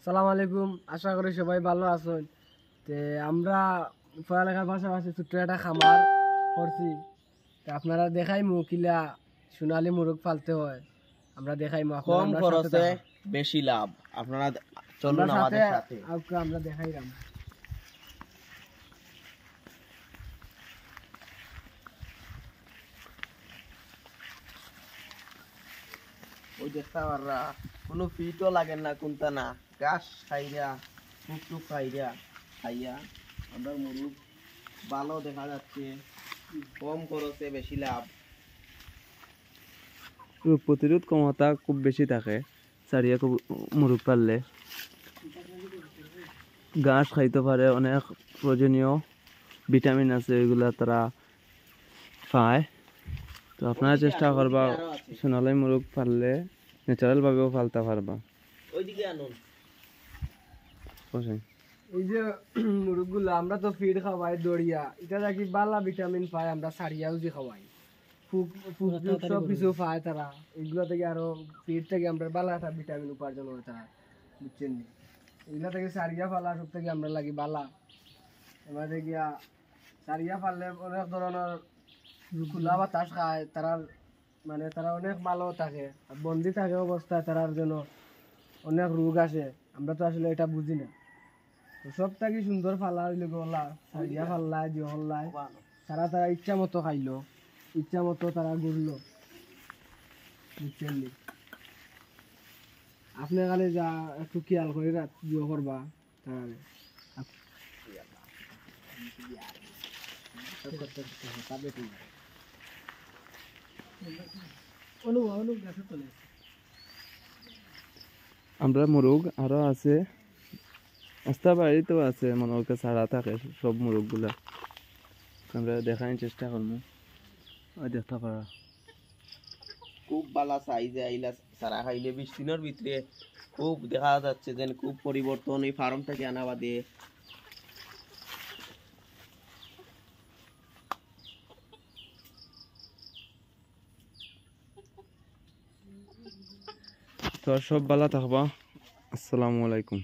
সালাম আলাইকুম, আশা করি সবাই ভালো আছেন। তে আমরা পড়ালেখার পাশাপাশি ছোট্ট একটা খামার করছি। তা আপনারা দেখাইমু কিলা সোনালী মুরগ পালতে হয়, আমরা দেখাইমু। কম খরচে বেশি লাভ। আপনারা চলুন আমাদের সাথে। আমরা দেখাইলাম। ওই দেখতে পাররা কোনো ফিটও লাগে না, কোনটা না ঘাস খাইরা টুকটুক খাইয়া আমরা মুরগ ভালো দেখা যাচ্ছে। কম খরচে বেশি লাভ। রোগ প্রতিরোধ ক্ষমতা খুব বেশি থাকে চারিয়া মুরগ পাললে। ঘাস খাইতে পারে, অনেক প্রয়োজনীয় ভিটামিন আছে, এগুলা তারা পায়। তো আপনারা চেষ্টা করবা সোনালী মুরগ পাললে ন্যাচারাল ভাবেও পালতে পারবা। ওইদিকে আনুন। এই যে মুরগগুলো আমরা তো ফিড খাওয়াই দড়িয়া, এটা নাকি বালা ভিটামিন পায়, আমরা সারিয়াও যে খাওয়াই সব কিছু পায় তারা। এগুলো থেকে আরো ফিড থেকে আমরা বালা একটা ভিটামিন উপার্জন হয় তারা, বুঝছেন? এগুলা থেকে সারিয়া ফালা সব থেকে আমরা লাগি বালা। এবার গিয়া সারিয়া ফাললে অনেক ধরনের খোলা বাতাস খায় তারা, মানে তারা অনেক ভালো থাকে। বন্দি থাকে অবস্থায় তারার জন্য অনেক রোগ আসে, আমরা তো আসলে এটা বুঝি না। সব থেকে সুন্দর ফালা হইলে গলা সারিয়া ফাল্লাই দিয়ে হল্লাই তারা ইচ্ছা মতো খাইলো, ইচ্ছা মতো তারা ঘুরলো, বুঝছেন? আপনি খালি যা একটু খেয়াল করে ইয়ে করবা তাহলে। আমরা মুরগ আরো আছে, রাস্তা বাড়িতেও আছে, মনে হয় ছাড়া থাকে সব মুরগ গুলা। আমরা দেখার চেষ্টা করবো। দেখতে পারা খুব ভালো সাইজে আইলা সারা খাইলে 20 দিনের ভিতরে খুব দেখা যাচ্ছে যে খুব পরিবর্তন এই ফার্ম থেকে আনা বাদে। তো সব ভালো থাকবা। আসসালামু আলাইকুম।